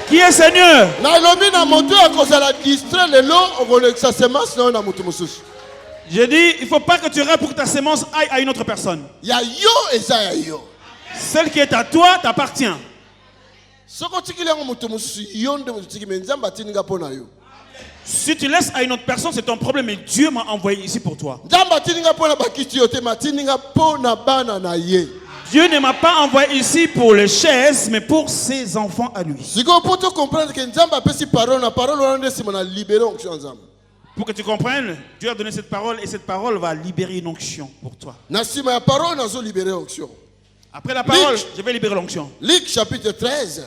Qui est Seigneur? Je dis, il ne faut pas que tu rêves pour que ta sémence aille à une autre personne. Celle qui est à toi t'appartient. Si tu laisses à une autre personne, c'est ton problème. Mais Dieu m'a envoyé ici pour toi. Dieu ne m'a pas envoyé ici pour les chaises, mais pour ses enfants à lui. Pour que tu comprennes, Dieu a donné cette parole et cette parole va libérer une onction pour toi. Après la parole, je vais libérer l'onction. Luc chapitre 13.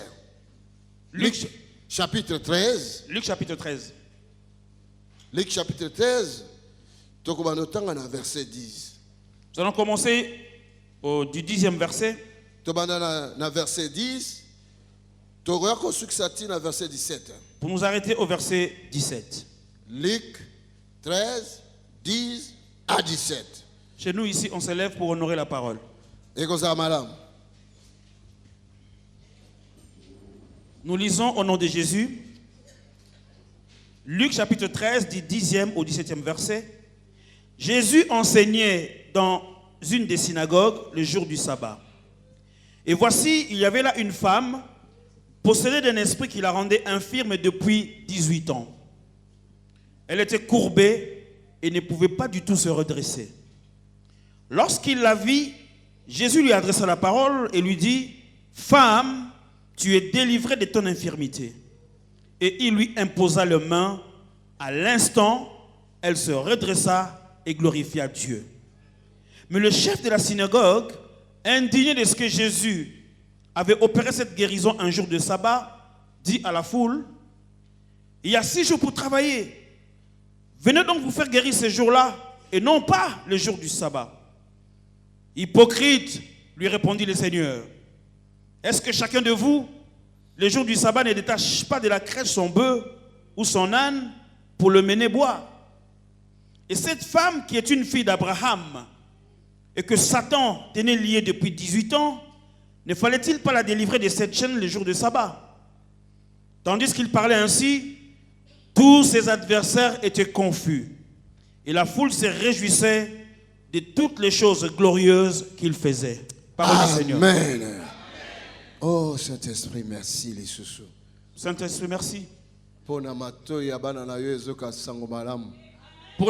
Luc chapitre 13. Luc chapitre 13. Luc chapitre 13. Verset 10. Nous allons commencer du 10e verset. Verset 10. Verset 17. Pour nous arrêter au verset 17. Luc 13, 10 à 17. Chez nous ici, on se lève pour honorer la parole. Nous lisons au nom de Jésus. Luc chapitre 13, du 10e au 17e verset. Jésus enseignait dans une des synagogues le jour du sabbat. Et voici, il y avait là une femme possédée d'un esprit qui la rendait infirme depuis 18 ans. Elle était courbée et ne pouvait pas du tout se redresser. Lorsqu'il la vit, Jésus lui adressa la parole et lui dit, « Femme, tu es délivrée de ton infirmité. » Et il lui imposa les mains. À l'instant, elle se redressa et glorifia Dieu. Mais le chef de la synagogue, indigné de ce que Jésus avait opéré cette guérison un jour de sabbat, dit à la foule, « Il y a 6 jours pour travailler. Venez donc vous faire guérir ces jours-là et non pas le jour du sabbat. » Hypocrite, lui répondit le Seigneur. Est-ce que chacun de vous, le jour du sabbat, ne détache pas de la crèche son bœuf ou son âne pour le mener boire? Et cette femme qui est une fille d'Abraham et que Satan tenait liée depuis 18 ans, ne fallait-il pas la délivrer de cette chaîne le jour du sabbat? Tandis qu'il parlait ainsi, tous ses adversaires étaient confus et la foule se réjouissait de toutes les choses glorieuses qu'il faisait. Parole du Seigneur. Amen. Oh Saint-Esprit, merci les sous. Saint-Esprit, merci. Pour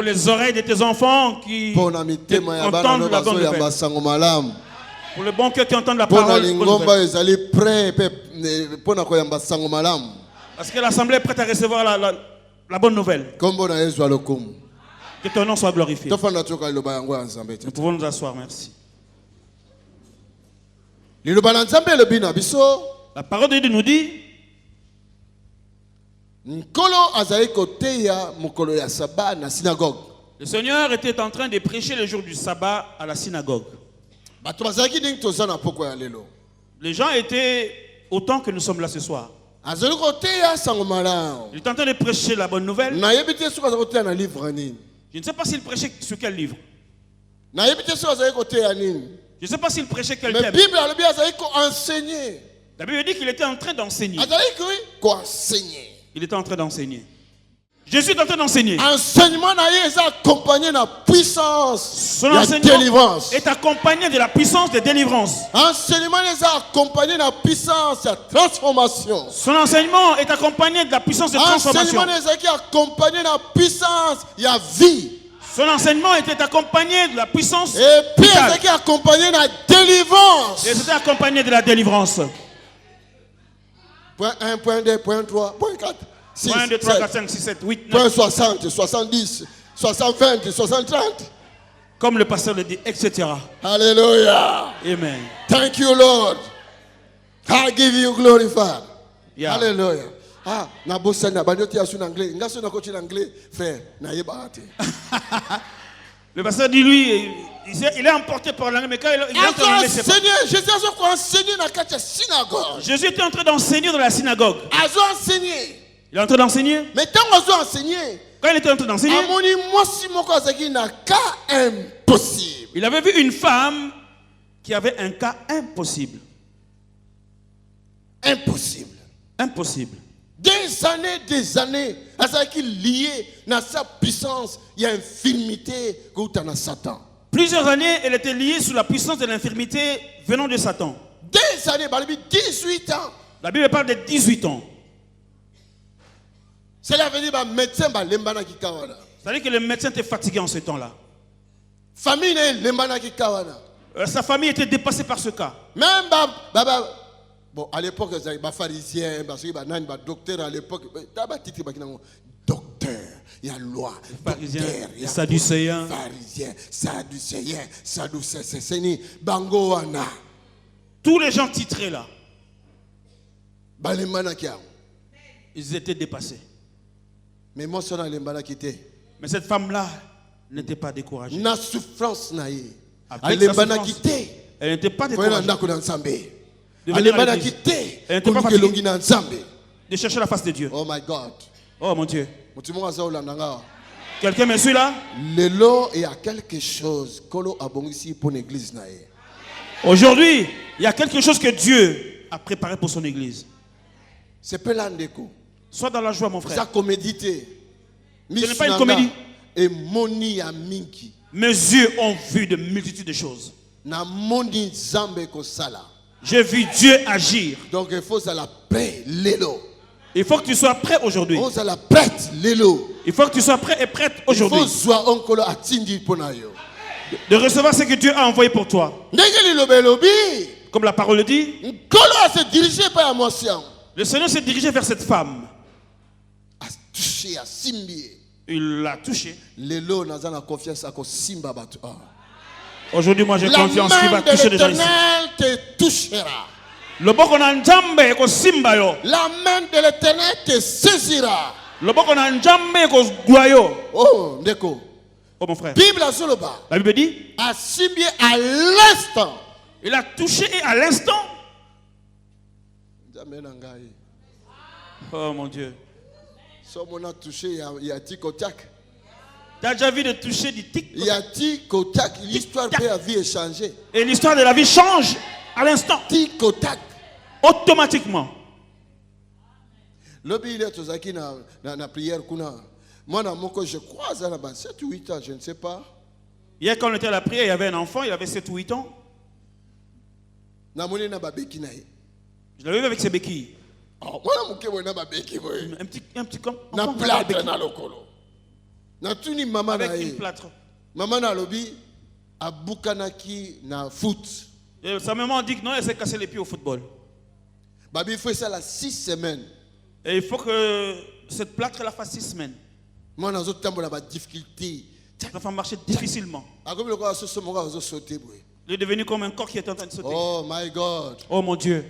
les oreilles de tes enfants qui entendent la bonne nouvelle. Pour le bon cœur qui entendent la parole. Parce que l'assemblée est prête à recevoir la bonne nouvelle. Que ton nom soit glorifié. Nous pouvons nous asseoir, merci. La parole de Dieu nous dit, le Seigneur était en train de prêcher le jour du sabbat à la synagogue. Les gens étaient autant que nous sommes là ce soir. Il est en train de prêcher la bonne nouvelle. Je ne sais pas s'il prêchait sur quel livre. Je ne sais pas s'il prêchait quel thème. La Bible dit qu'il était en train d'enseigner. Il était en train d'enseigner. Jésus est en train d'enseigner. Son enseignement est accompagné de la puissance de délivrance. Son enseignement est accompagné de la puissance de transformation. Son enseignement était accompagné de la puissance vitale. Et c'était accompagné de la délivrance. Point 1, point 2, point 3, point 4. 6, 1, 2, 3, 4, 5, 6, 7, 8, 9. Point 60, 70, 60, 20, 60, 30. Comme le pasteur le dit, etc. Alléluia. Amen. Thank you, Lord. I give you glory, Father. Yeah. Hallelujah. Ah, na bossa na bandoti asu en anglais. Ngaso na coach en anglais, frère, na yebate. Le pasteur dit lui, il est emporté par l'anglais, mais quand il entre dans l'anglais, c'est pas. Jésus était en train d'enseigner dans la synagogue. Il est en train d'enseigner. Mais quand il était en train d'enseigner, il avait vu une femme qui avait un cas impossible. impossible. Impossible. Des années, à ça qui lié dans sa puissance, il y a infirmité que tu as Satan. Plusieurs années, elle était liée sous la puissance de l'infirmité venant de Satan. Des années, 18 ans. La Bible parle de 18 ans. Cela veut dire que le médecin va lembana ki kawana. C'est-à-dire que le médecin était fatigué en ce temps-là. Famille ne lembana ki kawana. Sa famille était dépassée par ce cas. Même bon, à l'époque, il y avait des pharisiens, des docteurs à l'époque. Docteur, il y a loi. Pharisiens, il y a sadducéens. Pharisiens, sadducéens, bangoana. Tous les gens titrés là, Balembana ki. ils étaient dépassés. Mais moi, je suis Mais cette femme-là n'était pas découragée. na souffrance na ye. Avec sa souffrance, elle n'était pas découragée. De venir à l'église. Elle n'était pas fatiguée de chercher la face de Dieu. Oh my God. Oh mon Dieu. Mutumu aza olanda. Quelqu'un me suit là? Lelo, il y a quelque chose kolo abongisi pour l'église na ye. Aujourd'hui, il y a quelque chose que Dieu a préparé pour son église. C'est pas l'andeko. Sois dans la joie, mon Ça frère. comédité. Ce n'est pas une comédie. Et moni ya mingi. Mes yeux ont vu de multitudes de choses. Na moni zambe ko sala. J'ai vu Dieu agir. Donc il faut ça la paix lelo. Il faut que tu sois prêt aujourd'hui. On ça la prête lelo. Il faut que tu sois prêt et prête aujourd'hui. Il faut soit onkolo atindi ponayo. De recevoir ce que Dieu a envoyé pour toi. Ndenge lilobe lobi. Comme la parole le dit, Nkolo a se diriger par émotion. le Seigneur s'est dirigé vers cette femme. A touché a simbi. Il l'a touchée. Lelo nazana confiance à ko simba batu. Aujourd'hui, moi j'ai La confiance qu'il va main de toucher les gens ici. l'Éternel te touchera. Loboko na njambe ko simba yo. La main de l'Éternel te saisira. Loboko na njambe ko guayo. Oh, ndeko. Oh mon frère. Bible a soloba. La Bible dit, A simbi à l'instant. il a touché et à l'instant. Oh mon Dieu. So on a touché, il y a Tikotak. Tu as déjà vu de toucher du tic. Il y a Tikotak, l'histoire de la vie est changée. Et l'histoire de la vie change à l'instant. Tikotak. Automatiquement. L'objet il est aussi na prière kuna. Moi je crois ça là-bas 7 ou 8 ans, je ne sais pas. Hier quand on était à la prière, il y avait un enfant, il avait 7 ou 8 ans. Na moni na babeki na ye. Je l'avais vu avec ses béquilles. Oh, moi na muke na babeki boy. Un petit comme Na enfant plâtre na lokolo. Na tuni maman na avec ye. une plâtre. Maman na lobi abukanaki na foot. Et sa maman dit que non, elle s'est cassé les pieds au football. Babi fait ça la 6 semaines. Et il faut que cette plâtre la fasse 6 semaines. Moi na zo tambola ba difficulté. L'enfant marchait difficilement. Akomi lokolo so so monga zo sauter boy. Il est devenu comme un corps qui est en train de sauter. Oh my God. Oh mon Dieu.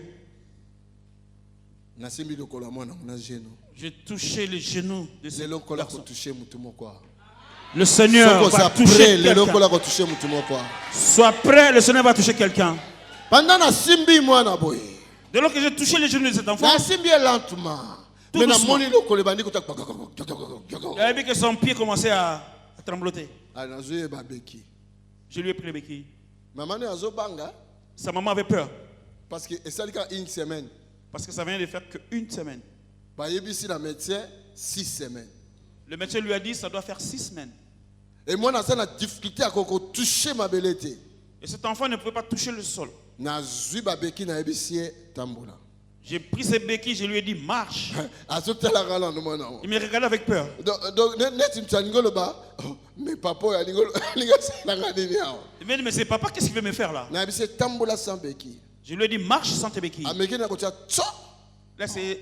Na simbi lokolo mwana na genou. J'ai touché les genoux de ce Lelo kola ko garçon. toucher mutu moko. Le Seigneur va toucher lelo quelqu'un. kola ko toucher mutu moko. Sois prêt, le Seigneur va toucher quelqu'un. Pendant na simbi mwana boy. De lors que j'ai touché les genoux de cet enfant, Na simbi lentement. Tout Mais na doucement. moni lokolo bandi ko tak. il avait vu que son pied commençait à trembloter. Ah na zoye ba beki. Je lui ai pris les béquilles. Maman ne azo banga Sa maman avait peur parce que et ça dit une semaine. parce que ça venait de faire qu'une semaine. Ba yebisi la médecin 6 semaines. Le médecin lui a dit ça doit faire 6 semaines. Et moi na ça na difficulté à toucher ma belete. Et cet enfant ne pouvait pas toucher le sol. Na zui ba beki na yebisi tambola. J'ai pris ses béquilles, je lui ai dit marche. Azo tala gala no mona. Il me regardait avec peur. Donc net mtangolo ba mais papa ya lingolo linga la nini yao. Il m'a dit mais c'est papa, qu'est-ce qu'il veut me faire là? Na yebisi tambola sans beki. Je lui ai dit marche sans tes béquilles. Ameki na kotia tso. Là c'est...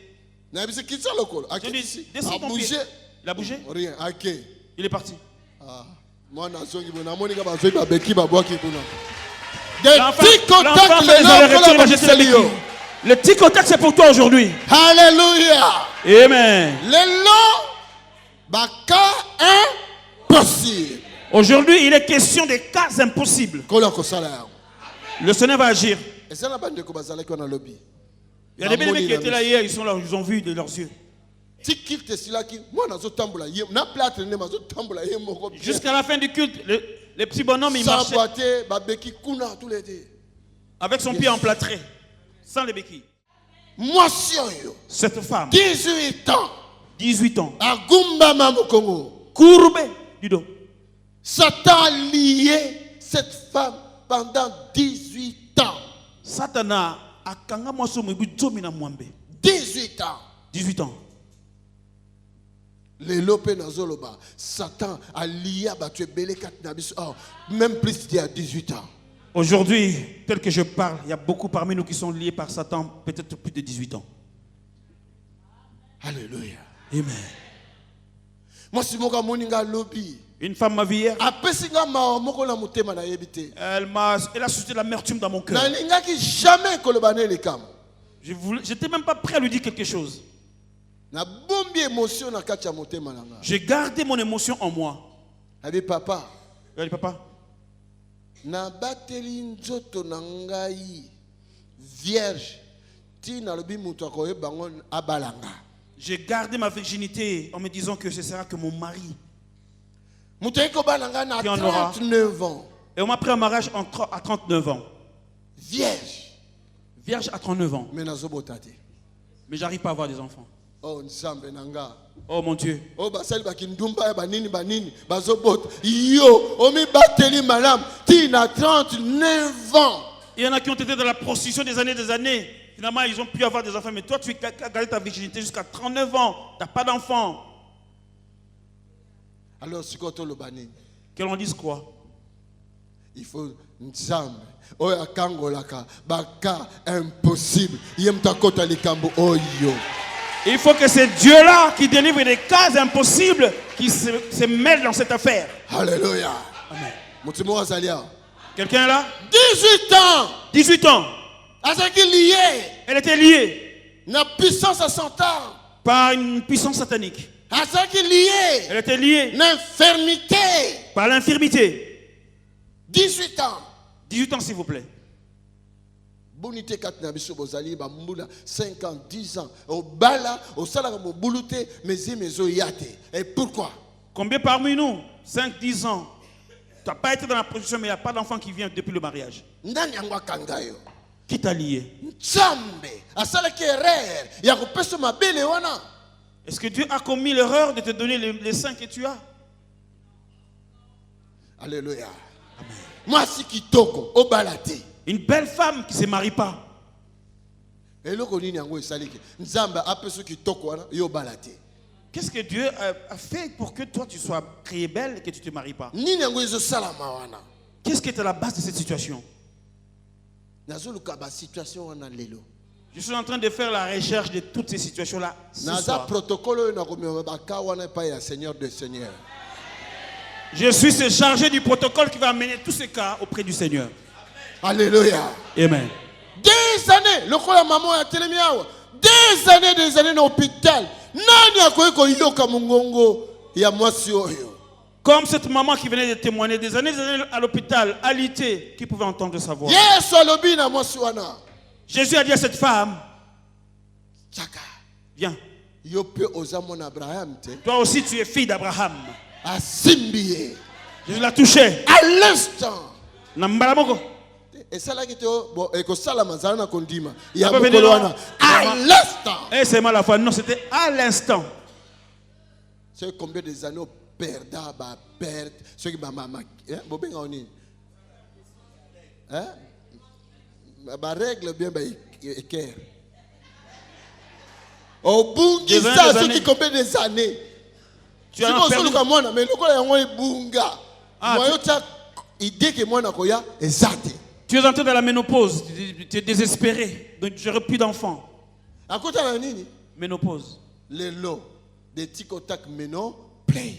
Na yebisi kitsa lokolo. Je lui ai dit descends A ton pied. bouger. Il a bougé, Rien. OK. il est parti. Ah. Moi na zongi bona monika ba zoi ba beki ba boaki kuna. L'enfant fait les allers-retours, il va jeter les béquilles. Le tic au tac c'est pour toi aujourd'hui. Alléluia. Amen. Lelo baka impossible. Aujourd'hui, il est question des cas impossibles. Kola ko sala. Le Seigneur va agir. Et ça la bande ko bazala ko na lobby. Il y a des bébés qui étaient là hier, ils sont là, ils ont vu de leurs yeux. Tikil te silaki moi na zo tambola ye na plate ne ma zo tambola ye moko. Jusqu'à la fin du culte, les petits bonhommes, ils marchaient Saboté ba beki kuna tous les deux. avec son pied emplâtré, sans les béquilles. mwasi oyo Cette femme, 18 ans 18 ans, agumbama mokongo. courbée du dos. Satan a lié cette femme pendant 18 ans. Satana akanga mwaso mwebu zomi na mwambe. 18 ans. 18 ans. Les lopé nazoloba. Satan a lié battu belé kat nabis. Oh, même plus d'il y a 18 ans. Aujourd'hui, tel que je parle, il y a beaucoup parmi nous qui sont liés par Satan, peut-être plus de 18 ans. Alléluia. Amen. Moi si moka moninga lobby. Une femme m'a vu hier. Elle a suscité l'amertume dans mon cœur. Je n'étais même pas prêt à lui dire quelque chose. J'ai gardé mon émotion en moi. Elle dit papa. Elle dit papa. Vierge. J'ai gardé ma virginité en me disant que ce sera que mon mari qui en aura 39 ans. Et on m'a pris un mariage à 39 ans. Vierge. Vierge à 39 ans. Mais j'arrive pas à avoir des enfants. Oh, oh mon Dieu. Oh, yo, omi bateli malam, tina 39 ans. Il y en a qui ont été dans la prostitution des années. Finalement, ils ont pu avoir des enfants. Mais toi, tu as gardé ta virginité jusqu'à 39 ans. Tu n'as pas d'enfants. Alors, si tu le bani, que l'on dise quoi? Il faut Nzambe. Oya kangolaka, baka impossible. Yemta kota likambo oyo. Il faut que c'est Dieu-là qui délivre des cas impossibles qui se mêlent dans cette affaire. Alléluia. Amen. Quelqu'un est là? 18 ans. 18 ans. Elle était liée. La puissance à 100 ans. Par une puissance satanique. Elle était liée. L'infirmité. Par l'infirmité. 18 ans. 18 ans, s'il vous plaît. Bonité 5 ans, 10 ans. Au bala, au salaire, au boulouté, et pourquoi? Combien parmi nous, 5, 10 ans, tu n'as pas été dans la position, mais il n'y a pas d'enfant qui vient depuis le mariage? Qui t'a lié? Est-ce que Dieu a commis l'erreur de te donner les seins que tu as? Alléluia. Moi, si qui toko, au balate. Une belle femme qui ne se marie pas. Qu'est-ce que Dieu a fait pour que toi tu sois créée belle et que tu ne te maries pas? Qu'est-ce qui est à la base de cette situation? Je suis en train de faire la recherche de toutes ces situations-là. Je suis chargé du protocole qui va amener tous ces cas auprès du Seigneur. Alléluia. Amen. Des années, le roi maman a télé des années dans l'hôpital. Nani a yoka mungongo ya mwasi oyo. Comme cette maman qui venait de témoigner des années à l'hôpital, alité, qui pouvait entendre sa voix. Yes, alobina mwasi wana. Jésus a dit à cette femme, Chaka, viens. Yope ozamon Abraham te. Toi aussi tu es fille d'Abraham. A simbié. Jésus l'a touché. À l'instant. Nambalamoko. Et ça là qui te bon et que ça la mazana kondima. Il y a beaucoup wana. À l'instant. Eh c'est mal la foi. Non, c'était à l'instant. C'est combien des années perda ba perte ceux qui ba mama hein bobenga oni. Hein? Ba règle bien ba équerre. Au bout de ça ceux qui combien des années. Tu as perdu comme moi mais le ko ya ngoi bunga. Moi yo ta idée que moi na koya exact. Tu es entré dans la ménopause, tu es désespéré, donc j'aurai plus d'enfants. À côté de nini? Ménopause. Les lots des ticotac méno play.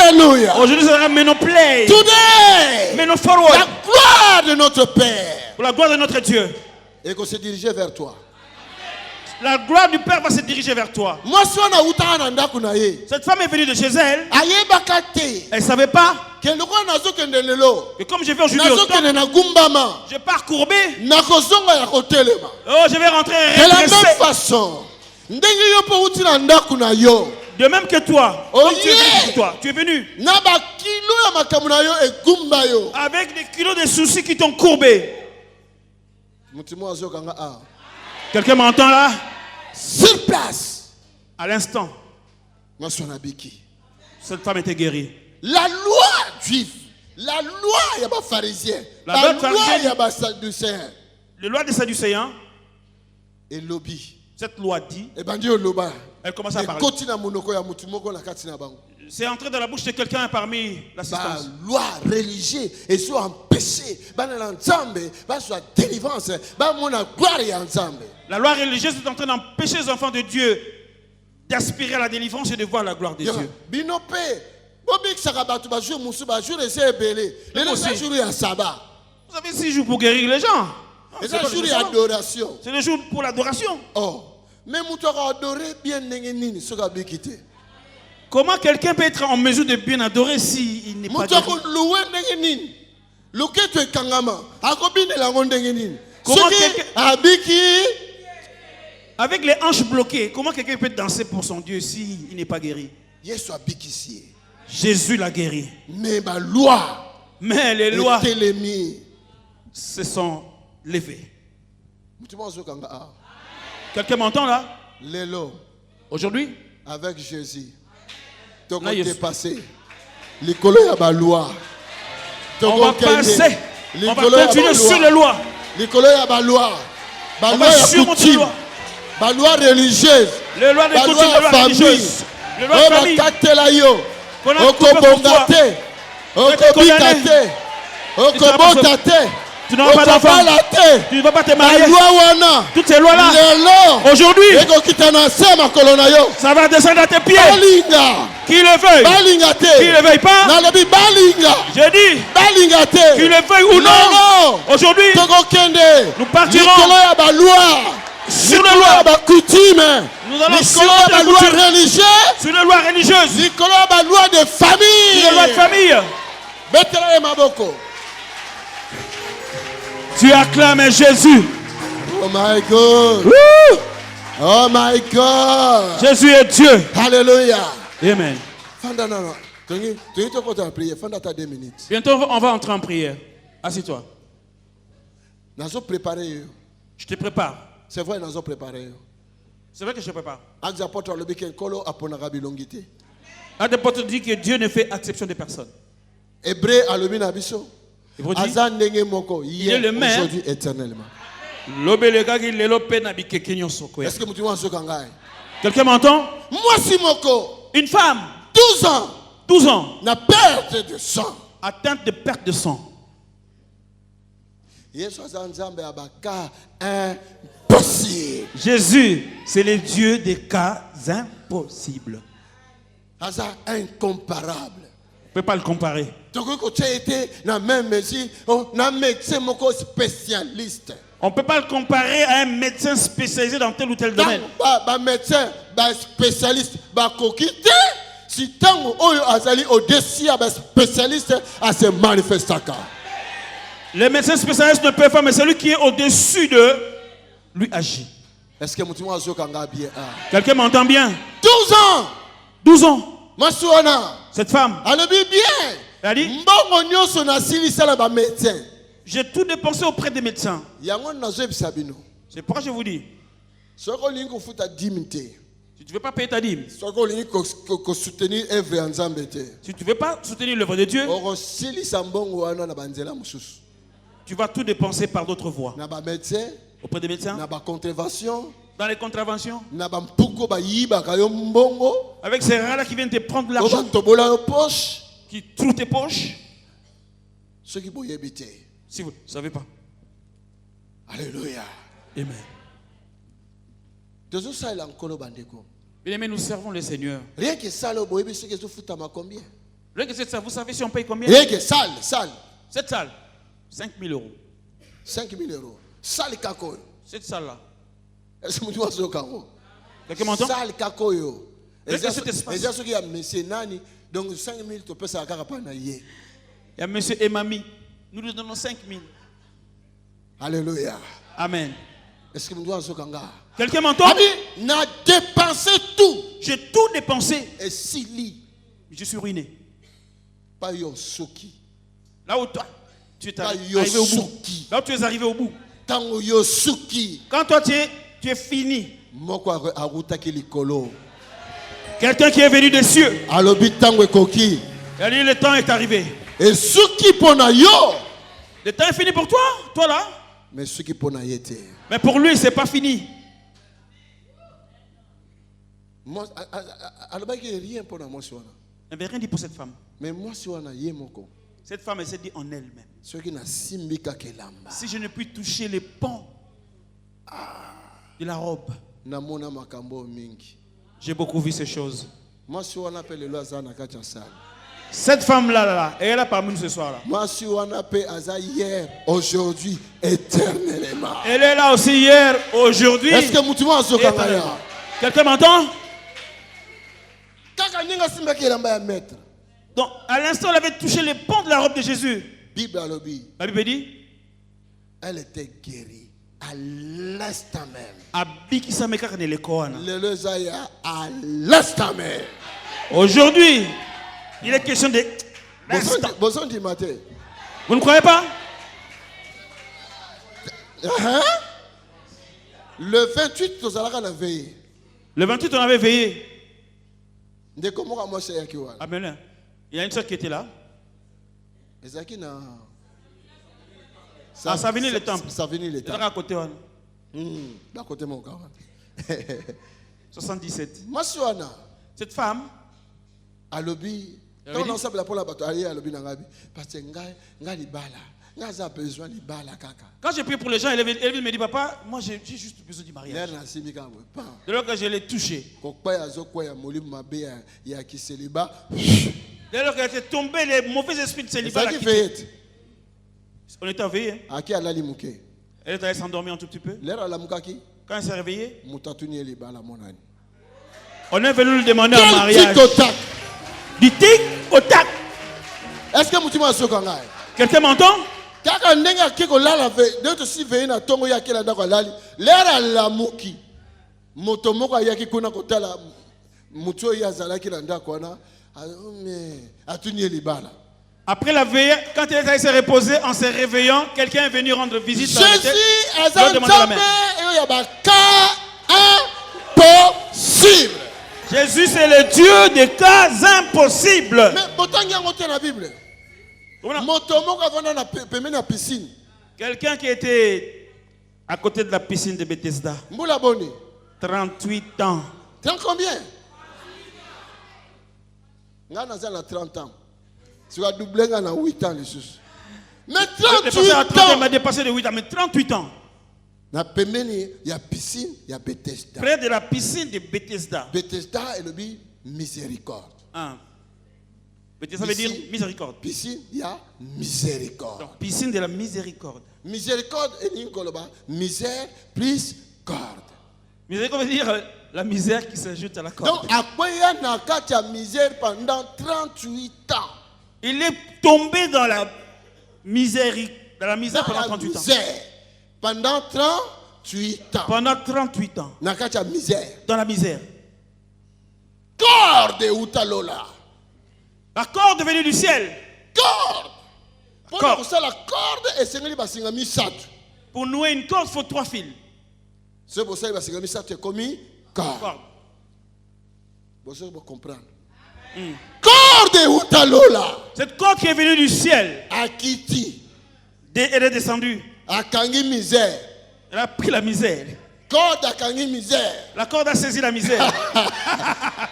Alléluia. Aujourd'hui c'est un ménoplay. Today. Méno forward. La gloire de notre Père. Pour la gloire de notre Dieu. Et qu'on se dirigeait vers toi. La gloire du Père va se diriger vers toi. Cette femme est venue de chez elle. Elle ne savait pas que comme je vais aujourd'hui au temple, je pars courbé. Oh, je vais rentrer de la même façon. De même que toi. Comme tu es venu. Avec des kilos de soucis qui t'ont courbé. Quelqu'un m'entend là? Sur place. À l'instant, cette femme était guérie. La loi juive, la loi, il y a pas pharisien, la loi, il y a pas sadducéen. La loi des Sadducéens, et lobby. cette loi dit, elle commence à parler. C'est entré dans la bouche de quelqu'un parmi l'assistance. La loi religieuse et soit empêché, soit délivrance, la loi religieuse est en train d'empêcher les enfants de Dieu d'aspirer à la délivrance et de voir la gloire de Dieu. Vous avez 6 jours pour guérir les gens. C'est le jour pour l'adoration. Oh. Mais comment quelqu'un peut être en mesure de bien adorer s'il n'est pas guéri? Comment avec les hanches bloquées, comment quelqu'un peut danser pour son Dieu s'il n'est pas guéri? Jésus l'a guéri. Mais les lois se sont levées. Quelqu'un m'entend là? Aujourd'hui, avec Jésus, là, on va passer. On va passer. On va continuer sur les lois. On va surmonter les lois. La loi religieuse. Les lois de coutume, les lois religieuses. Les lois de famille. Qu'on a coupé pour toi. Tu n'auras pas d'enfant. Tu ne vas pas te marier. Toutes ces lois-là, aujourd'hui, ça va descendre à tes pieds. Qui le veuille, qui ne le veuille pas. J'ai dit, qui le veuille ou non. Aujourd'hui, nous partirons sur les lois. Nous allons sur les lois religieuses. Sur les lois religieuses. Sur les lois de famille. Sur les lois de famille. Tu acclames Jésus. Oh my God. Woo! Oh my God. Jésus est Dieu. Alléluia. Amen. Bientôt on va entrer en prière. Assieds-toi. Je te prépare. C'est vrai, nous avons préparé. C'est vrai que je te prépare. Acte des apôtres dit que Dieu ne fait exception de personne. Hébreu abiso. Il est le même aujourd'hui éternellement. Est-ce que quelqu'un m'entend? Moi si moko. Une femme 12 ans. 12 ans. Na perte de sang. Atteinte de perte de sang. Jésus, c'est le Dieu des cas impossibles. Incomparable. On ne peut pas le comparer. On ne peut pas le comparer à un médecin spécialisé dans tel ou tel domaine. Médecin spécialiste si tant au-dessus spécialiste à se manifester. Les médecins spécialistes ne peuvent pas, mais celui qui est au-dessus de lui agit. Est-ce que quelqu'un m'entend bien? 12 ans. 12 ans. Cette femme. Elle a dit, j'ai tout dépensé auprès des médecins. C'est pourquoi je vous dis, si tu ne veux pas payer ta dîme, si tu ne veux pas soutenir l'œuvre de Dieu, tu vas tout dépenser par d'autres voies. Auprès des médecins, dans les contraventions, avec ces rats-là qui viennent te prendre l'argent, qui trouvent tes poches. Si vous ne savez pas. Alléluia. Amen. Bien aimé, nous servons le Seigneur. Rien que ça, Rien que cette salle, vous savez si on paye combien? Rien que salle. Cette salle, 5 000 euros. 5 000 euros. Salle kako. Cette salle-là. Est-ce que vous avez quelqu'un m'entend? Salle kako. Donc 5 000, tu peux ça à Carapana. Il y a monsieur et mamie. Nous lui donnons 5 000. Alléluia. Amen. Est-ce que vous avez quelqu'un m'entend? N'a dépensé tout. J'ai tout dépensé. Et si lit. Je suis ruiné. Pas yo soki. Là où toi, tu es arrivé au bout. Là où tu es arrivé au bout. tango yo suki. Quand toi tu es fini. Moko arutaki likolo. Quelqu'un qui est venu des cieux. Alobi tango ekoki. Il a dit le temps est arrivé. Et suki pona yo. Le temps est fini pour toi, toi là. Mais suki pona yete. Mais pour lui, c'est pas fini. Moi, alobaki rien pona moi siwana. Il n'avait rien dit pour cette femme. Mais moi siwana ye moko. Cette femme, elle s'est dit en elle-même. Soki na simbika kelamba. Si je ne puis toucher les pans de la robe. Namona makambo mingi. J'ai beaucoup vu ces choses. Moi siwana pe lelo azana kacha sala. Cette femme-là, elle est là parmi nous ce soir-là. Moi siwana pe aza hier, aujourd'hui, éternellement. Elle est là aussi hier, aujourd'hui. Est-ce que mutima azokangaya? Quelqu'un m'entend? Kaka ninga simba kelamba ya maître. Donc, à l'instant, elle avait touché les pans de la robe de Jésus. Bible alobi. La Bible dit, Elle était guérie à l'instant même. Le Zaya à l'instant même. Aujourd'hui, il est question de l'instant. Boson du matin. Vous ne croyez pas? Le 28, tu as veillé. Le 28, on avait veillé. Amen. Il y a une soeur qui était là. Ça venait le temple. Ça venait le temple. À côté. À côté mon gars. 77. Cette femme, à l'obi, quand on s'appelle pour la bataille, à l'obi n'angabi, parce que ngali bala, n'a besoin de bala kaka. Quand j'ai prié pour les gens, elle me dit papa, moi j'ai juste besoin du mariage. De lors que je l'ai touché. Dès lors qu'elle était tombée, les mauvais esprits de célibat. On était veillé. Elle est allée s'endormir un tout petit peu. Quand elle s'est réveillée, on est venu lui demander un mariage. Du tic au tac. Est-ce que tu m'as sauvé? Quelqu'un m'entend? Kaka ndenga kiko lala ve d'autres si veille na tongo ya kila ndako lali lera la muki moto moko yaki kuna kotala muto ya zalaki na ndako na atuni libala. Après la veille, quand elle s'est reposée en se réveillant, quelqu'un est venu rendre visite dans l'hôtel. Jésus c'est le Dieu des cas impossibles. Mais pourtant il y a dans la Bible. Quelqu'un qui était à côté de la piscine de Bethesda. 38 ans. 30 combien? On a 30 ans. Tu vas doubler dans 8 ans. Mais 38 ans. Il m'a dépassé de 8 ans, mais 38 ans. Il y a piscine, il y a Bethesda. Près de la piscine de Bethesda. Bethesda est le but miséricorde. Ça veut dire miséricorde. Piscine, il y a miséricorde. Donc, piscine de la miséricorde. Miséricorde est une coloba. Misère plus corde. Miséricorde veut dire la misère qui s'ajoute à la corde. Donc, après, il y a misère pendant 38 ans. Il est tombé dans la misère, pendant 38 ans. Pendant 38 ans. Pendant 38 ans. Dans la misère. Corde utalola. La corde venue du ciel. Corde. Pour la corde et pour nouer une corde, il faut 3 fils. C'est pour ça que c'est commis corde. Vous comprendre. Corde utalola. Cette corde qui est venue du ciel. Akiti. Elle est descendue. Akangi misère. Elle a pris la misère. Corde akangi misère. La corde a saisi la misère.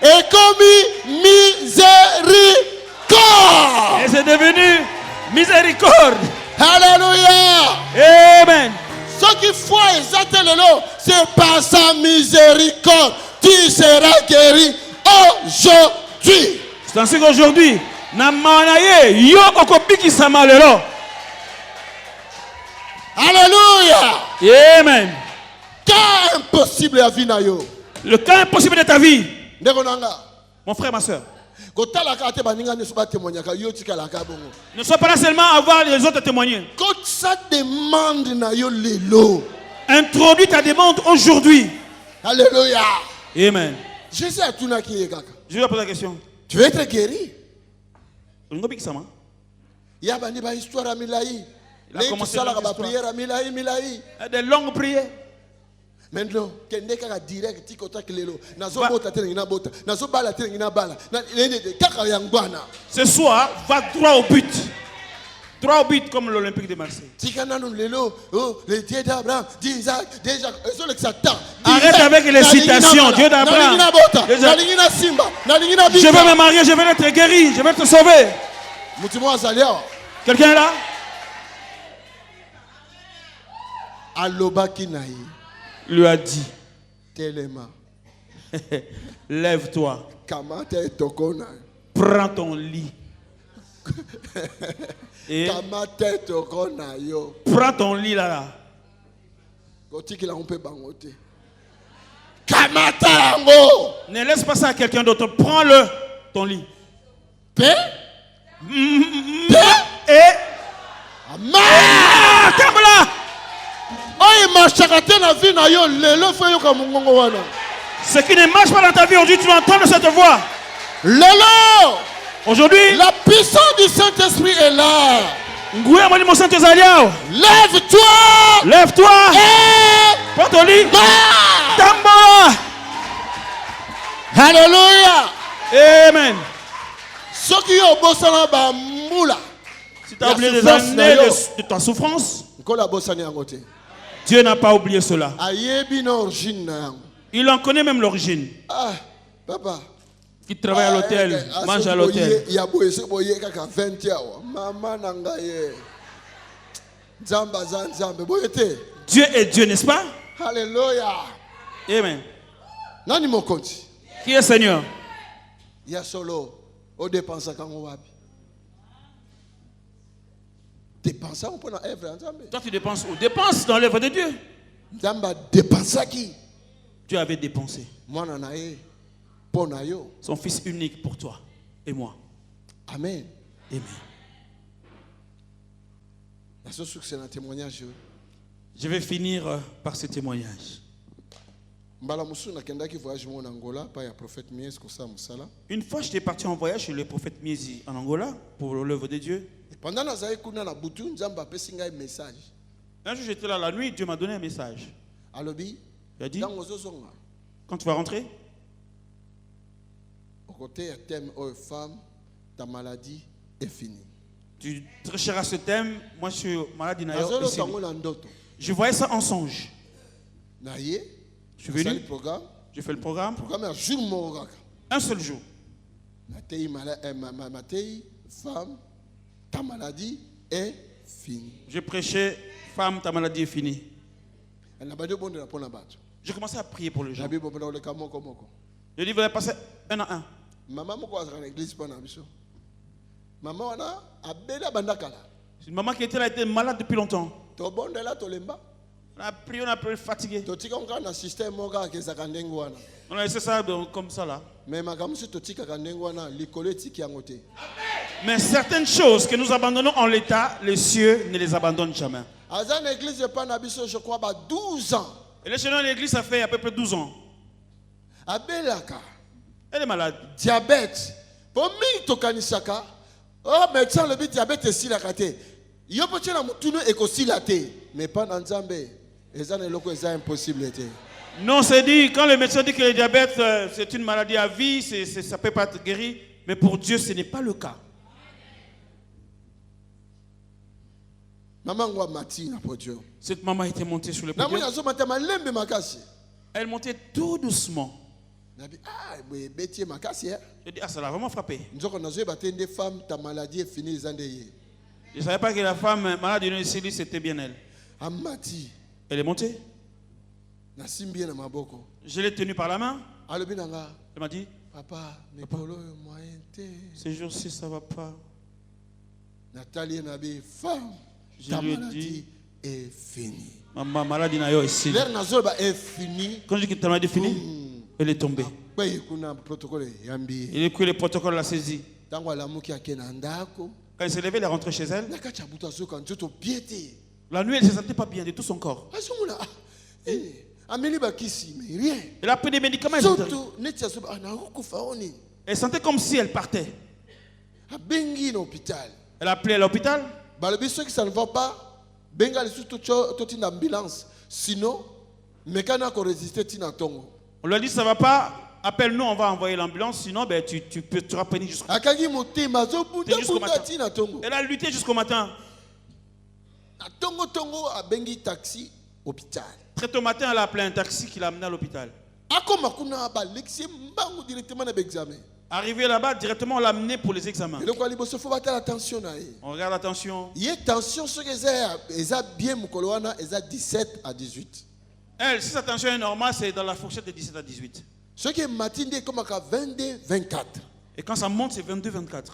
Et commis miséricorde. Et c'est devenu miséricorde. Alléluia. Amen. Ce qu'il faut exactement, c'est par sa miséricorde. Tu seras guéri aujourd'hui. C'est ainsi qu'aujourd'hui, namanaye yo okopiki samalelo. Alléluia. Amen. Cas impossible à vie na yo. Le cas impossible de ta vie. Mon frère, ma soeur. Ne sois pas là seulement à voir les autres témoigner. Quand ça demande na yo lelo. Introduis ta demande aujourd'hui. Alléluia. Amen. Jésus a tout na qui est kaka. Je vais poser la question. Tu veux être guéri? Il y a une histoire à Milaï. Il a commencé une longue histoire. prière milaï. Des longues prières. Maintenant, kende kaka direct tikota kelelo. Nazo bota tele ngina bota. Nazo bala tele ngina bala. Na kaka yangwana. Ce soir, va droit au but. Droit au but comme l'Olympique de Marseille. Tikana non lelo, oh, le Dieu d'Abraham, d'Isaac, déjà, eso le Satan. Arrête avec les citations, Dieu d'Abraham. Je vais me marier, je vais être guéri, je vais te sauver. Quelqu'un est là? Alobaki naï. Lui a dit, Telema. lève-toi. Kamata tokona. Prends ton lit. Et Kamata tokona yo. prends ton lit là. Kotiki la on peut bangoter. Kamata yango. Ne laisse pas ça à quelqu'un d'autre. Prends-le, ton lit. Pe? Et Ama! Kamala! Ce qui ne marche pas dans ta vie aujourd'hui, tu vas entendre cette voix. Aujourd'hui, La puissance du Saint-Esprit est là. Lève-toi. Lève-toi. Prends ton lit. Tamba. Alléluia. Amen. Ce qui est au bossana ba moula. Si tu as oublié des années de ta souffrance, Dieu n'a pas oublié cela. Il en connaît même l'origine. Ah, papa. Qui travaille à l'hôtel, mange à l'hôtel. Dieu est Dieu, n'est-ce pas? Alléluia. Amen. Nani mokonzi? Qui est Seigneur? Ya solo o dépensa kango wapi? Dépensa pour na œuvre nzambe. Toi tu dépenses où? Dépense dans l'œuvre de Dieu. Nzamba dépensa qui? Dieu avait dépensé Mwana na ye pona yo. son fils unique pour toi et moi. Amen. Amen. La seule succès dans témoignage. Je vais finir par ce témoignage. Une fois, j'étais parti en voyage chez le prophète Miezi en Angola pour l'œuvre de Dieu. Un jour, j'étais là la nuit, Dieu m'a donné un message. Il a dit, quand tu vas rentrer, ta maladie est finie. Tu tricheras ce thème. Moi, je suis malade. Je voyais ça en songe. Je suis venu, j'ai fait le programme. Un seul jour. Femme, ta maladie est finie. Je prêchais, femme, ta maladie est finie. J'ai commencé à prier pour les gens. Je dis, vous allez passer un à un. C'est une maman qui était là, était malade depuis longtemps. On a prié, on a prié fatigué. On a laissé ça comme ça là. Mais certaines choses que nous abandonnons en l'état, les cieux ne les abandonnent jamais. Je crois 12 ans. Elle est chez nous à l'église, ça fait à peu près 12 ans. Elle est malade. Diabète. Pour mi tokanisaka. Oh, médecin le diabète est si la kate. Yo peut la mutunu ekosilate. Mais pas dans Nzambe. C'est impossible. Non, c'est dit, quand le médecin dit que le diabète c'est une maladie à vie, ça ne peut pas être guéri. Mais pour Dieu, ce n'est pas le cas. Cette maman était montée sur le podium. Elle montait tout doucement. Je dis, ça l'a vraiment frappé. Je ne savais pas que la femme malade de Célie, c'était bien elle. Elle est montée. Je l'ai tenue par la main. Elle m'a dit, papa, ces jours-ci, ça ne va pas. Je lui ai dit, est fini. Ma maladie est finie. Quand je dis que ta maladie est finie, elle est tombée. Et puis le protocole l'a saisi. Quand elle s'est levée, elle est rentrée chez elle. La nuit, elle ne se sentait pas bien de tout son corps. Elle a pris des médicaments. Elle sentait comme si elle partait. Elle a appelé à l'hôpital. Ça ne va pas. benga les toute une ambulance. Sinon, mécanique ko résister tina tongo. On lui a dit ça va pas, appelle-nous, on va envoyer l'ambulance, sinon ben, tu vas peiner jusqu'au matin. Elle a lutté jusqu'au matin. Très tôt matin, elle a appelé un taxi qui l'a amené à l'hôpital. Arrivé là-bas, directement on l'a amené pour les examens. On regarde attention. Elle, si sa tension est normale, c'est dans la fourchette de 17 à 18. Et quand ça monte, c'est 22-24.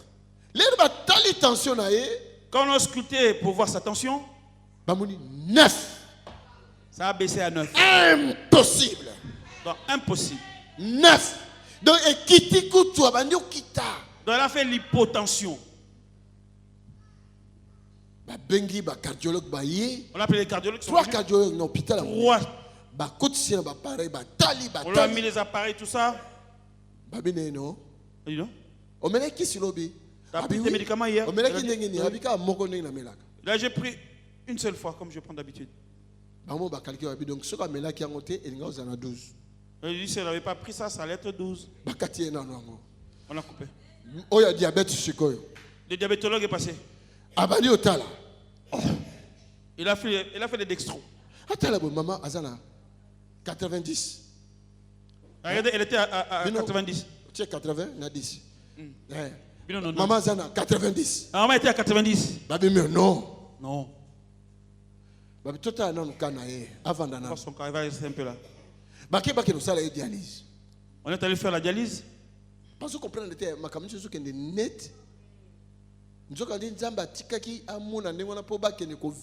Quand on a scruté pour voir sa tension, 9. Ça a baissé à 9. Impossible. Donc, impossible. 9. Donc, elle a fait l'hypotension. On a appelé les cardiologues. 3 cardiologues dans l'hôpital. 3. On lui a mis les appareils, tout ça. Non. Dis donc. T'as pris tes médicaments hier? Là, j'ai pris une seule fois, comme je prends d'habitude. Donc, Il dit, si elle n'avait pas pris ça, ça allait être 12. On a coupé. Le diabétologue est passé. Il a fait des dextros. Maman, 90. Regardez, elle était à 90. Tu es 80, on a 10. Non. Maman Zana, 90. Maman était à 90. Non. Non. Son cas, il va rester un peu là. On est allé faire la dialyse. Parce que comprendre ma communauté ce qui est net. Nous avons dit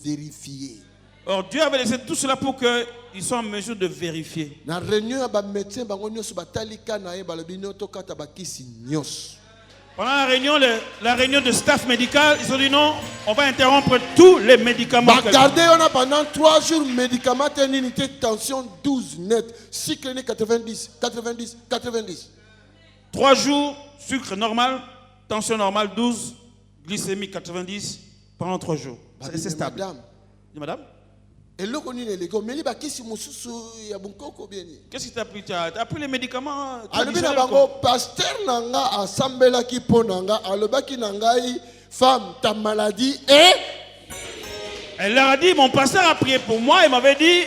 vérifier. Or Dieu avait laissé tout cela pour qu'ils soient en mesure de vérifier. Na réunion ba médecin bango nyonso batalika na ye balobi nyoto kata bakisi nyos. Pendant la réunion de staff médical, ils ont dit non, on va interrompre tous les médicaments. Regardez, on a pendant 3 jours médicaments, unité de tension 12 net, cycle 90. 3 jours, sucre normal, tension normale 12, glycémie 90 pendant 3 jours. C'est stable. Madame. Dis madame. Qu'est-ce que tu as pris? Tu as pris les médicaments? Pasteur nanga assemblea ki ponanga alobaki nangai femme ta maladie est. Elle leur a dit mon pasteur a prié pour moi et m'avait dit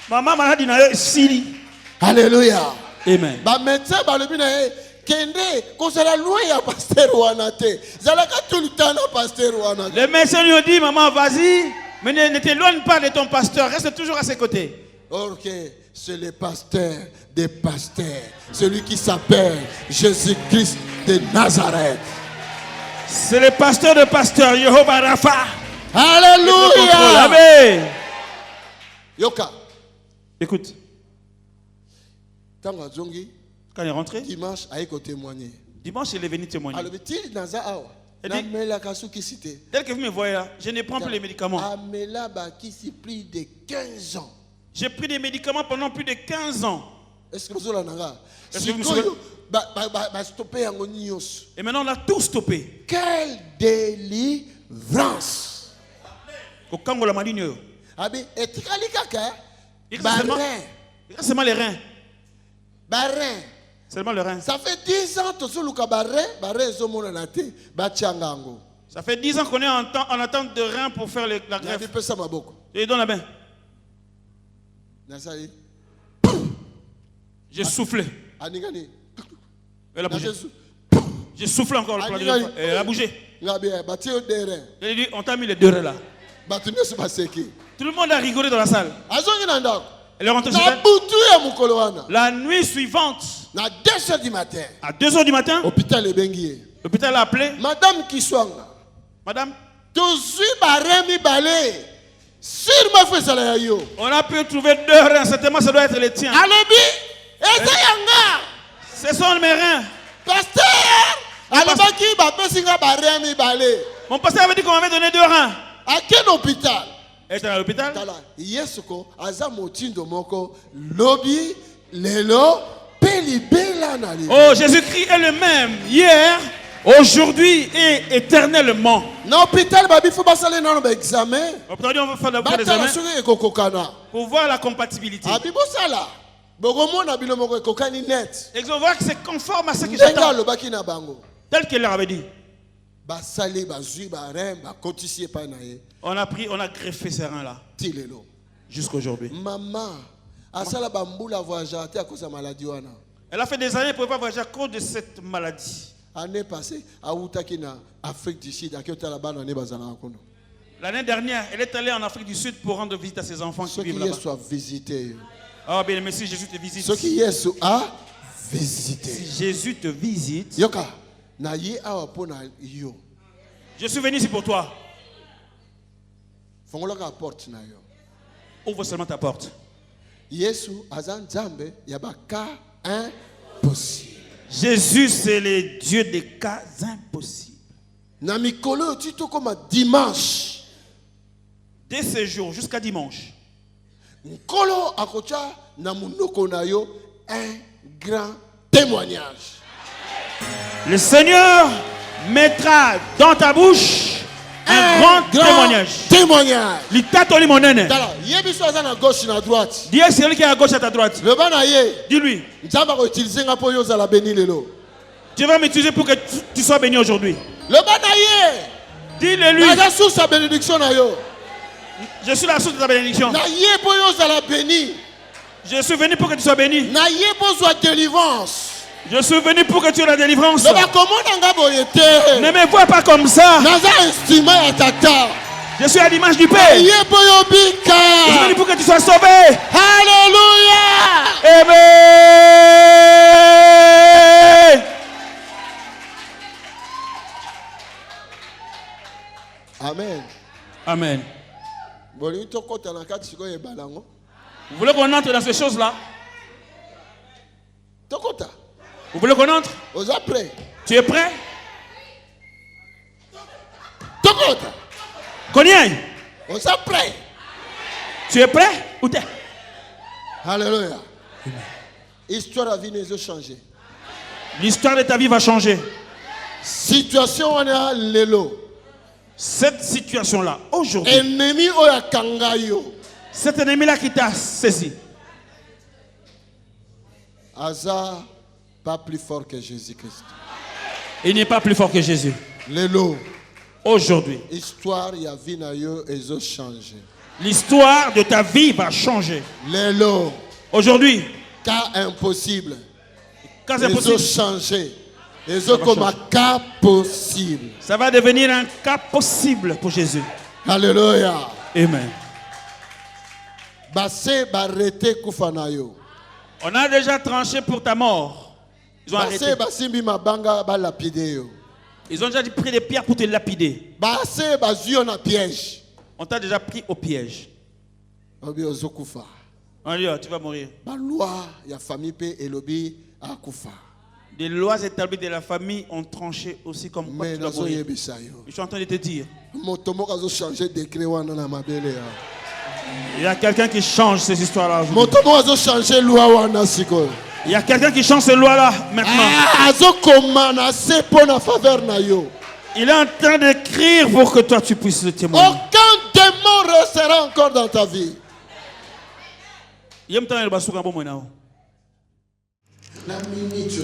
maman maladie na sili. Alléluia. Amen. Ba médecin balobi na kende ko sala loin ya pasteur wana te. Zalaka tout le temps na pasteur wana. Les médecins lui ont dit maman vas-y. Mais ne t'éloigne pas de ton pasteur, reste toujours à ses côtés. Ok, c'est le pasteur des pasteurs, celui qui s'appelle Jésus-Christ de Nazareth. C'est le pasteur de pasteurs, Jehovah Rapha. Alléluia. Amen. Yoka. Écoute. Quand il est rentré, dimanche, témoigner. Dimanche, il est venu témoigner. Dès que vous me voyez là, je ne prends plus les médicaments. Plus de 15 ans. J'ai pris des médicaments pendant plus de 15 ans. Est-ce que vous avez et maintenant on a tout stoppé. Quelle délivrance. Au Congo la maline. Il reste seulement les reins. Seulement le rein. Ça fait 10 ans que ça fait 10 ans qu'on est en attente de rein pour faire la greffe. Je lui donne la main. J'ai soufflé. Elle a bougé. J'ai soufflé encore. Elle a bougé. Je lui ai dit, on t'a mis les 2 reins là. Tout le monde a rigolé dans la salle. Elle est rentrée chez elle. La nuit suivante, à 2h du matin, l'hôpital a appelé. Madame Kiswanga. Madame, on a pu trouver 2 reins. Certainement, ça doit être les tiens. Ce sont mes reins. Mon pasteur avait dit qu'on m'avait donné 2 reins. À quel hôpital? Elle était à l'hôpital. Lelo. Oh, Jésus-Christ est le même hier, Aujourd'hui et éternellement. Na hôpital babi faut basale na ba examen. Aujourd'hui, on va faire des Batala examens soki ekokokana. pour voir la compatibilité. Abi bosala. Bogomona bino moko ekokani net. Et on voit que c'est conforme à ce que Ndenga j'attends. lobaki na bango. Tel qu'il leur avait dit. Basali bazui ba rem ba kotisi epai na ye. On a greffé ces reins-là. Tilelo. Jusqu'aujourd'hui. Maman asala bambula voyager à cause de maladie wana. Elle a fait des années pour ne pas voyager à cause de cette maladie. Année passée, à Outakina, Afrique du Sud, L'année dernière, elle est allée en Afrique du Sud pour rendre visite à ses enfants qui vivent là-bas. Soit visité. Oh bien, merci, Jésus te visite. Ce qui est a visité. Si Jésus te visite, Yoka, na ye awa pona yo. je suis venu ici pour toi. Fongoloka porte na yo. Ouvre seulement ta porte. Yesu azan zambe yabaka impossible. Jésus, c'est le Dieu des cas impossibles. Na mikolo tito comme dimanche. Dès ce jour jusqu'à dimanche. Nkolo akocha na munoko na yo un grand témoignage. Le Seigneur mettra dans ta bouche un grand témoignage. L'itato limonene. Dala, yebiso azana gauche na droite. Dis à celui qui est à gauche à ta droite. Le bana ye. Dis-lui. Nzamba ko utiliser nga po yo za la béni lelo. Tu vas m'utiliser pour que tu sois béni aujourd'hui. Le bana ye. Dis-le-lui. Na source sa bénédiction na yo. Je suis la source de ta bénédiction. Na ye po yo za la béni. Je suis venu pour que tu sois béni. Na ye po zo délivrance. Je suis venu pour que tu aies la délivrance. Le ba komona nga boyete. Ne me vois pas comme ça. Naza estima ya tata. Je suis à l'image du Père. Ye po yo bika. Je suis venu pour que tu sois sauvé. Alléluia. Amen. Amen. Amen. Boli to kota na kati siko ye balango. Vous voulez qu'on entre dans ces choses-là? To kota. Vous voulez qu'on entre? Vous êtes prêts? Tu es prêt? To kota. Qu'on y aille? Vous êtes prêts? Tu es prêt? Où t'es? Alléluia. Histoire de vie nous a changé. L'histoire de ta vie va changer. Situation on a lelo. Cette situation-là, aujourd'hui, Ennemi oya kangayo. cet ennemi-là qui t'a saisi, Aza pas plus fort que Jésus-Christ. il n'est pas plus fort que Jésus. Lelo. Aujourd'hui, Histoire ya vie na yo ezo changé. l'histoire de ta vie va changer. Lelo. Aujourd'hui, Cas impossible. quand c'est Ezo possible, changé. Ezo comme un cas possible. ça va devenir un cas possible pour Jésus. Alléluia. Amen. Basse barrete kufanayo. On a déjà tranché pour ta mort. Ils ont arrêté. Basse basimbi mabanga ba lapideo. Ils ont déjà pris des pierres pour te lapider. Basse bazuyo na piège. On t'a déjà pris au piège. Obi ozokufa. On dit, oh, tu vas mourir. Ba loi ya famille pe elobi akufa. Des lois établies de la famille ont tranché aussi comme quoi Mais tu vas nazo mourir. yebisa yo. Je suis en train de te dire. Moto moko azo changer décret wana na mabele ya. Il y a quelqu'un qui change ces histoires-là aujourd'hui. Moto moko azo changer loi wana siko. Il y a quelqu'un qui change ces lois-là maintenant. Azo komana se pona faveur na yo. Il est en train d'écrire pour que toi tu puisses le témoigner. Aucun démon restera encore dans ta vie. Il y a un temps, il va se faire un bon moment. La minute.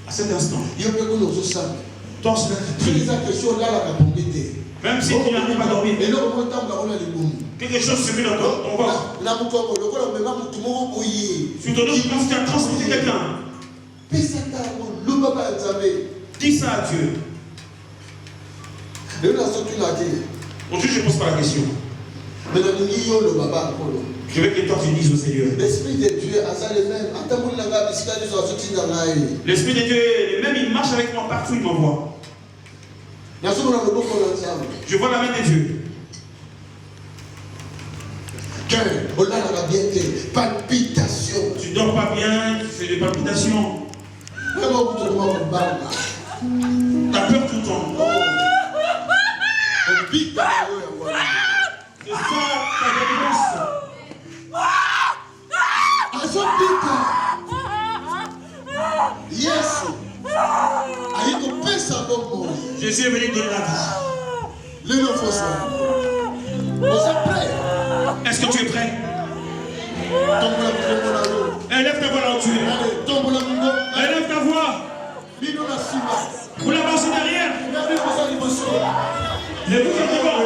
À cet instant, Yo pe ko lozo sambe. toi, c'est Prise la question là la capacité. même si tu n'arrives pas à dormir, Et là on entend la on a les boum. quelque chose se met dans ton ventre. La mukoko lokolo mema mutu moko boyi. Tu te donnes comme si tu as transmis quelqu'un. Pesa ta ko luba ba nzambe. Dis ça à Dieu. Le la sorti la dit. Aujourd'hui, je ne pose pas la question. Mais dans le yo le baba kolo. Je veux que toi tu dises au Seigneur. L'esprit de Dieu a ça le même. Atamuli la ga bisika ni so sorti dans la yi. L'Esprit de Dieu est le même, il marche avec moi partout, il m'envoie. Na so na loboko na nzambe. Je vois la main de Dieu. Cœur, on a la bien palpitation. Tu dors pas bien, tu fais des palpitations. Même au bout de moi on parle. Tu as peur tout le temps. On pique dans la rue. C'est ça ta délivrance. Azopika. Yes. Aiko pesa Jésus est venu donner la vie. Est-ce que tu es prêt? Élève ta voix là où tu es. Élève ta voix. Vous la passez derrière. Les bouches devant.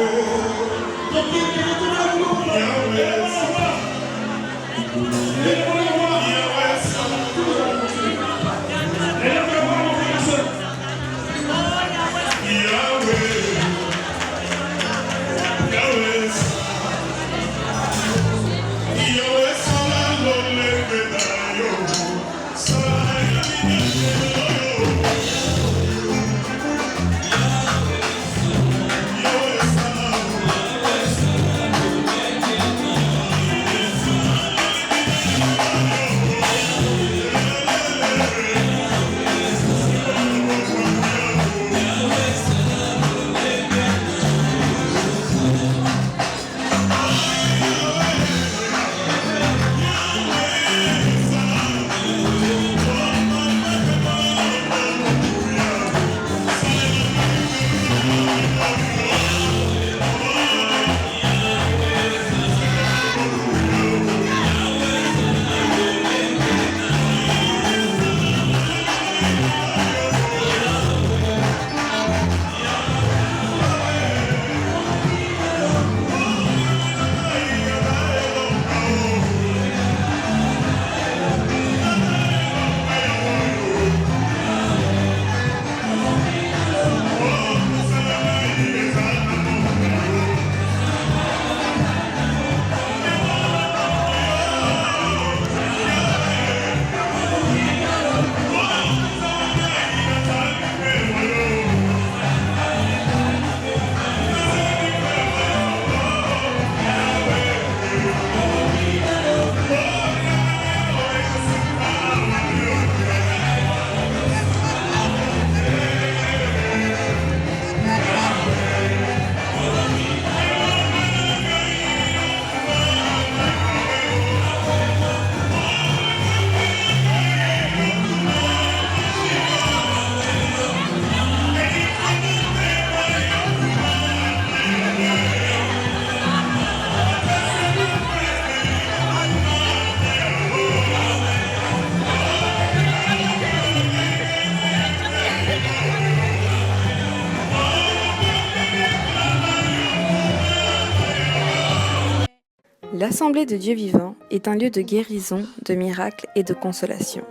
L'Assemblée de Dieu vivant est un lieu de guérison, de miracles et de consolation.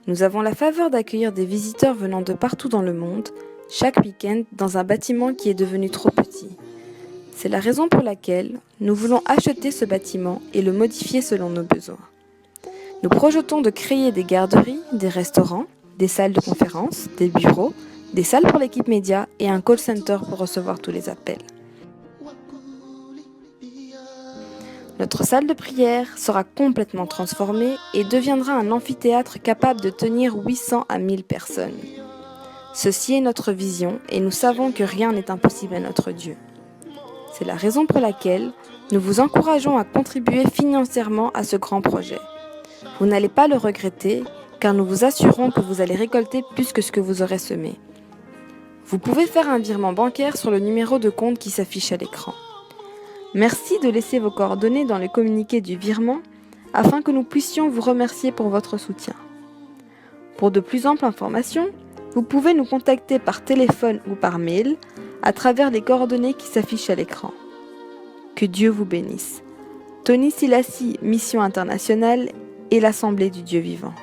Nous avons la faveur d'accueillir des visiteurs venant de partout dans le monde, chaque week-end dans un bâtiment qui est devenu trop petit. C'est la raison pour laquelle nous voulons acheter ce bâtiment et le modifier selon nos besoins. Nous projetons de créer des garderies, des restaurants, des salles de conférence, des bureaux, des salles pour l'équipe média et un call center pour recevoir tous les appels. Notre salle de prière sera complètement transformée et deviendra un amphithéâtre capable de tenir 800 à 1000 personnes. Ceci est notre vision et nous savons que rien n'est impossible à notre Dieu. C'est la raison pour laquelle nous vous encourageons à contribuer financièrement à ce grand projet. Vous n'allez pas le regretter car nous vous assurons que vous allez récolter plus que ce que vous aurez semé. Vous pouvez faire un virement bancaire sur le numéro de compte qui s'affiche à l'écran. Merci de laisser vos coordonnées dans le communiqué du virement afin que nous puissions vous remercier pour votre soutien. Pour de plus amples informations, vous pouvez nous contacter par téléphone ou par mail à travers les coordonnées qui s'affichent à l'écran. Que Dieu vous bénisse. Tony Silassi, Mission Internationale et l'Assemblée du Dieu Vivant.